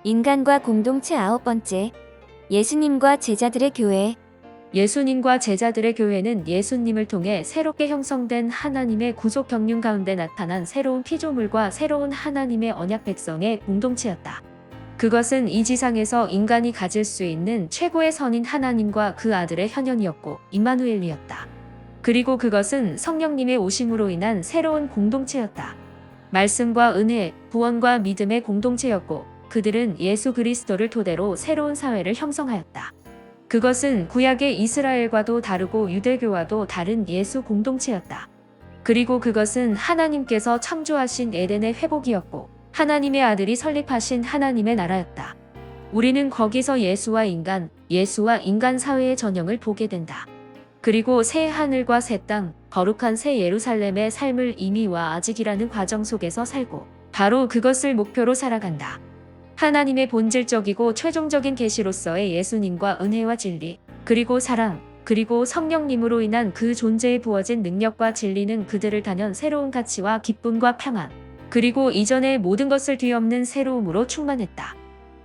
인간과 공동체 9번째. 예수님과 제자들의 교회. 예수님과 제자들의 교회는 예수님을 통해 새롭게 형성된 하나님의 구속 경륜 가운데 나타난 새로운 피조물과 새로운 하나님의 언약 백성의 공동체였다. 그것은 이 지상에서 인간이 가질 수 있는 최고의 선인 하나님과 그 아들의 현현이었고 임마누엘이었다. 그리고 그것은 성령님의 오심으로 인한 새로운 공동체였다. 말씀과 은혜, 구원과 믿음의 공동체였고 그들은 예수 그리스도를 토대로 새로운 사회를 형성하였다. 그것은 구약의 이스라엘과도 다르고 유대교와도 다른 예수 공동체였다. 그리고 그것은 하나님께서 창조하신 에덴의 회복이었고 하나님의 아들이 설립하신 하나님의 나라였다. 우리는 거기서 예수와 인간 사회의 전형을 보게 된다. 그리고 새 하늘과 새 땅, 거룩한 새 예루살렘의 삶을 이미와 아직이라는 과정 속에서 살고 바로 그것을 목표로 살아간다. 하나님의 본질적이고 최종적인 계시로서의 예수님과 은혜와 진리, 그리고 사랑, 그리고 성령님으로 인한 그 존재에 부어진 능력과 진리는 그들을 단연 새로운 가치와 기쁨과 평안, 그리고 이전의 모든 것을 뒤엎는 새로움으로 충만했다.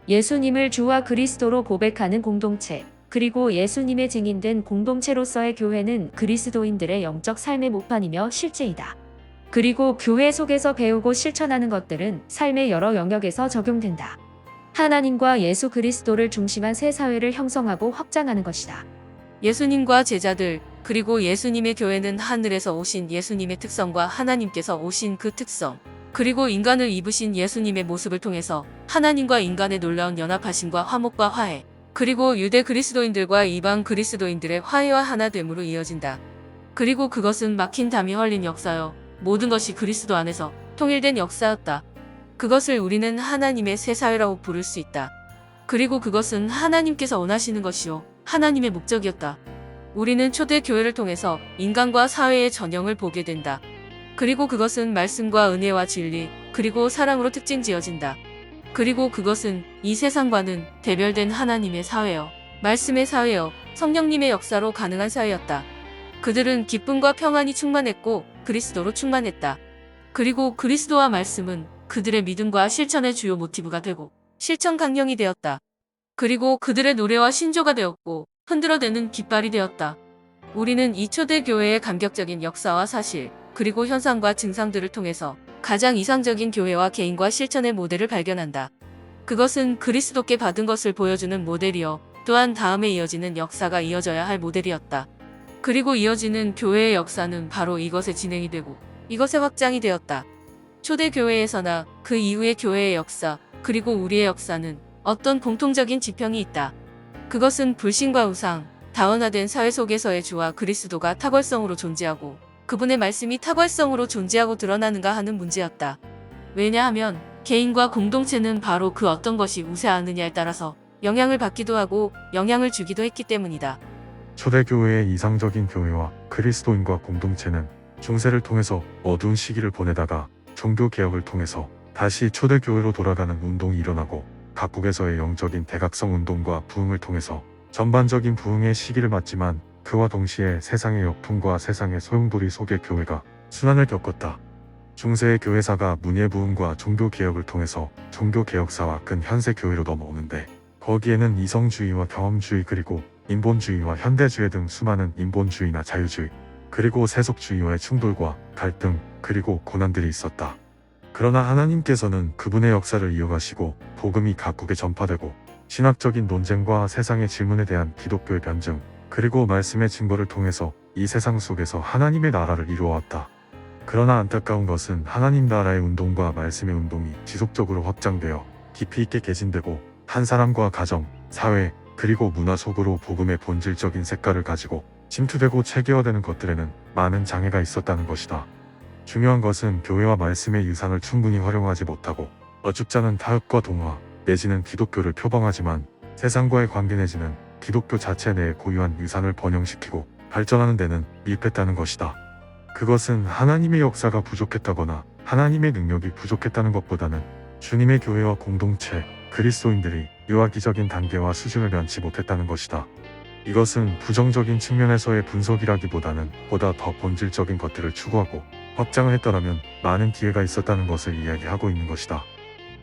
예수님을 주와 그리스도로 고백하는 공동체, 그리고 예수님의 증인된 공동체로서의 교회는 그리스도인들의 영적 삶의 모판이며 실제이다. 그리고 교회 속에서 배우고 실천하는 것들은 삶의 여러 영역에서 적용된다. 하나님과 예수 그리스도를 중심한 새 사회를 형성하고 확장하는 것이다. 예수님과 제자들, 그리고 예수님의 교회는 하늘에서 오신 예수님의 특성과 하나님께서 오신 그 특성, 그리고 인간을 입으신 예수님의 모습을 통해서 하나님과 인간의 놀라운 연합하심과 화목과 화해, 그리고 유대 그리스도인들과 이방 그리스도인들의 화해와 하나됨으로 이어진다. 그리고 그것은 막힌 담이 헐린 역사요. 모든 것이 그리스도 안에서 통일된 역사였다. 그것을 우리는 하나님의 새 사회라고 부를 수 있다. 그리고 그것은 하나님께서 원하시는 것이요. 하나님의 목적이었다. 우리는 초대 교회를 통해서 인간과 사회의 전형을 보게 된다. 그리고 그것은 말씀과 은혜와 진리, 그리고 사랑으로 특징 지어진다. 그리고 그것은 이 세상과는 대별된 하나님의 사회요. 말씀의 사회요. 성령님의 역사로 가능한 사회였다. 그들은 기쁨과 평안이 충만했고 그리스도로 충만했다. 그리고 그리스도와 말씀은 그들의 믿음과 실천의 주요 모티브가 되고 실천 강령이 되었다. 그리고 그들의 노래와 신조가 되었고 흔들어대는 깃발이 되었다. 우리는 이 초대 교회의 감격적인 역사와 사실, 그리고 현상과 증상들을 통해서 가장 이상적인 교회와 개인과 실천의 모델을 발견한다. 그것은 그리스도께 받은 것을 보여주는 모델이요. 또한 다음에 이어지는 역사가 이어져야 할 모델이었다. 그리고 이어지는 교회의 역사는 바로 이것에 진행이 되고 이것에 확장이 되었다. 초대 교회에서나 그 이후의 교회의 역사, 그리고 우리의 역사는 어떤 공통적인 지평이 있다. 그것은 불신과 우상, 다원화된 사회 속에서의 주와 그리스도가 탁월성으로 존재하고 그분의 말씀이 탁월성으로 존재하고 드러나는가 하는 문제였다. 왜냐하면 개인과 공동체는 바로 그 어떤 것이 우세하느냐에 따라서 영향을 받기도 하고 영향을 주기도 했기 때문이다. 초대교회의 이상적인 교회와 그리스도인과 공동체는 중세를 통해서 어두운 시기를 보내다가 종교개혁을 통해서 다시 초대교회로 돌아가는 운동이 일어나고 각국에서의 영적인 대각성 운동과 부흥을 통해서 전반적인 부흥의 시기를 맞지만 그와 동시에 세상의 역풍과 세상의 소용돌이 속의 교회가 순환을 겪었다. 중세의 교회사가 문예부흥과 종교개혁을 통해서 종교개혁사와 근 현세 교회로 넘어오는데 거기에는 이성주의와 경험주의 그리고 인본주의와 현대주의 등 수많은 인본주의나 자유주의 그리고 세속주의와의 충돌과 갈등 그리고 고난들이 있었다. 그러나 하나님께서는 그분의 역사를 이어가시고 복음이 각국에 전파되고 신학적인 논쟁과 세상의 질문에 대한 기독교의 변증 그리고 말씀의 증거를 통해서 이 세상 속에서 하나님의 나라를 이루어왔다. 그러나 안타까운 것은 하나님 나라의 운동과 말씀의 운동이 지속적으로 확장되어 깊이 있게 개진되고 한 사람과 가정, 사회, 그리고 문화 속으로 복음의 본질적인 색깔을 가지고 침투되고 체계화되는 것들에는 많은 장애가 있었다는 것이다. 중요한 것은 교회와 말씀의 유산을 충분히 활용하지 못하고 어줍잖은 타협과 동화 내지는 기독교를 표방하지만 세상과의 관계 내지는 기독교 자체 내에 고유한 유산을 번영시키고 발전하는 데는 밀폐했다는 것이다. 그것은 하나님의 역사가 부족했다거나 하나님의 능력이 부족했다는 것보다는 주님의 교회와 공동체, 그리스도인들이 유아기적인 단계와 수준을 면치 못했다는 것이다. 이것은 부정적인 측면에서의 분석이라기보다는 보다 더 본질적인 것들을 추구하고 확장을 했더라면 많은 기회가 있었다는 것을 이야기하고 있는 것이다.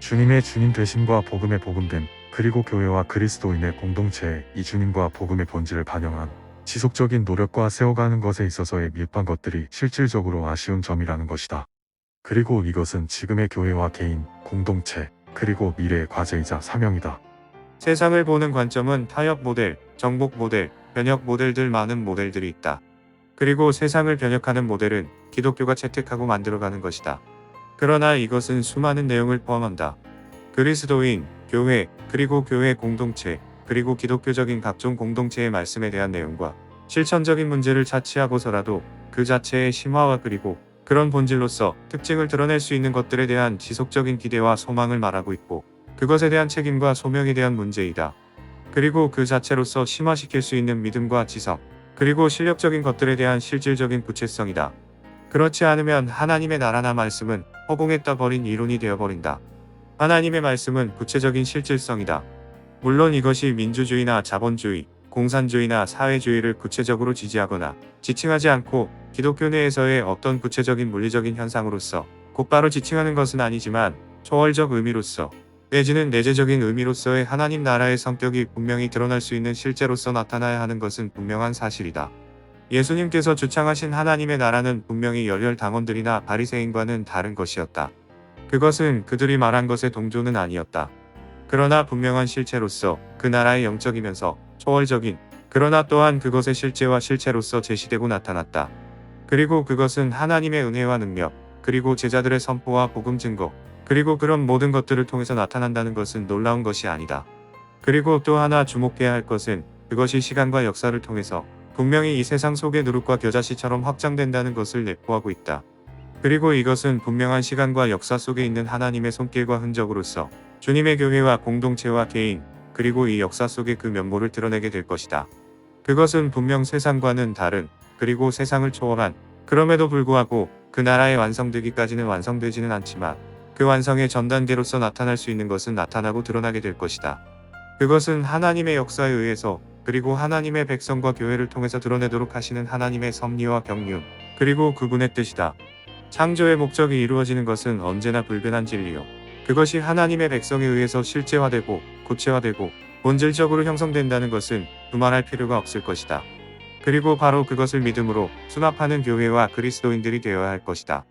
주님의 주님 되심과 복음의 복음됨, 그리고 교회와 그리스도인의 공동체의 이 주님과 복음의 본질을 반영한 지속적인 노력과 세워가는 것에 있어서의 밀반 것들이 실질적으로 아쉬운 점이라는 것이다. 그리고 이것은 지금의 교회와 개인, 공동체, 그리고 미래의 과제이자 사명이다. 세상을 보는 관점은 타협 모델, 정복 모델, 변혁 모델들 많은 모델들이 있다. 그리고 세상을 변혁하는 모델은 기독교가 채택하고 만들어가는 것이다. 그러나 이것은 수많은 내용을 포함한다. 그리스도인, 교회, 그리고 교회 공동체, 그리고 기독교적인 각종 공동체의 말씀에 대한 내용과 실천적인 문제를 차치하고서라도 그 자체의 심화와 그리고 그런 본질로서 특징을 드러낼 수 있는 것들에 대한 지속적인 기대와 소망을 말하고 있고 그것에 대한 책임과 소명에 대한 문제이다. 그리고 그 자체로서 심화시킬 수 있는 믿음과 지성, 그리고 실력적인 것들에 대한 실질적인 구체성이다. 그렇지 않으면 하나님의 나라나 말씀은 허공에 떠버린 이론이 되어버린다. 하나님의 말씀은 구체적인 실질성이다. 물론 이것이 민주주의나 자본주의, 공산주의나 사회주의를 구체적으로 지지하거나 지칭하지 않고 기독교 내에서의 어떤 구체적인 물리적인 현상으로서 곧바로 지칭하는 것은 아니지만 초월적 의미로서 내지는 내재적인 의미로서의 하나님 나라의 성격이 분명히 드러날 수 있는 실제로서 나타나야 하는 것은 분명한 사실이다. 예수님께서 주창하신 하나님의 나라는 분명히 열혈 당원들이나 바리새인과는 다른 것이었다. 그것은 그들이 말한 것의 동조는 아니었다. 그러나 분명한 실체로서 그 나라의 영적이면서 초월적인, 그러나 또한 그것의 실제와 실체로서 제시되고 나타났다. 그리고 그것은 하나님의 은혜와 능력, 그리고 제자들의 선포와 복음 증거, 그리고 그런 모든 것들을 통해서 나타난다는 것은 놀라운 것이 아니다. 그리고 또 하나 주목해야 할 것은 그것이 시간과 역사를 통해서 분명히 이 세상 속의 누룩과 겨자씨처럼 확장된다는 것을 내포하고 있다. 그리고 이것은 분명한 시간과 역사 속에 있는 하나님의 손길과 흔적으로서 주님의 교회와 공동체와 개인, 그리고 이 역사 속의 그 면모를 드러내게 될 것이다. 그것은 분명 세상과는 다른, 그리고 세상을 초월한, 그럼에도 불구하고 그 나라의 완성되기까지는 완성되지는 않지만 그 완성의 전 단계로서 나타날 수 있는 것은 나타나고 드러나게 될 것이다. 그것은 하나님의 역사에 의해서 그리고 하나님의 백성과 교회를 통해서 드러내도록 하시는 하나님의 섭리와 경륜, 그리고 그분의 뜻이다. 창조의 목적이 이루어지는 것은 언제나 불변한 진리요. 그것이 하나님의 백성에 의해서 실제화되고 구체화되고 본질적으로 형성된다는 것은 두말할 필요가 없을 것이다. 그리고 바로 그것을 믿음으로 수납하는 교회와 그리스도인들이 되어야 할 것이다.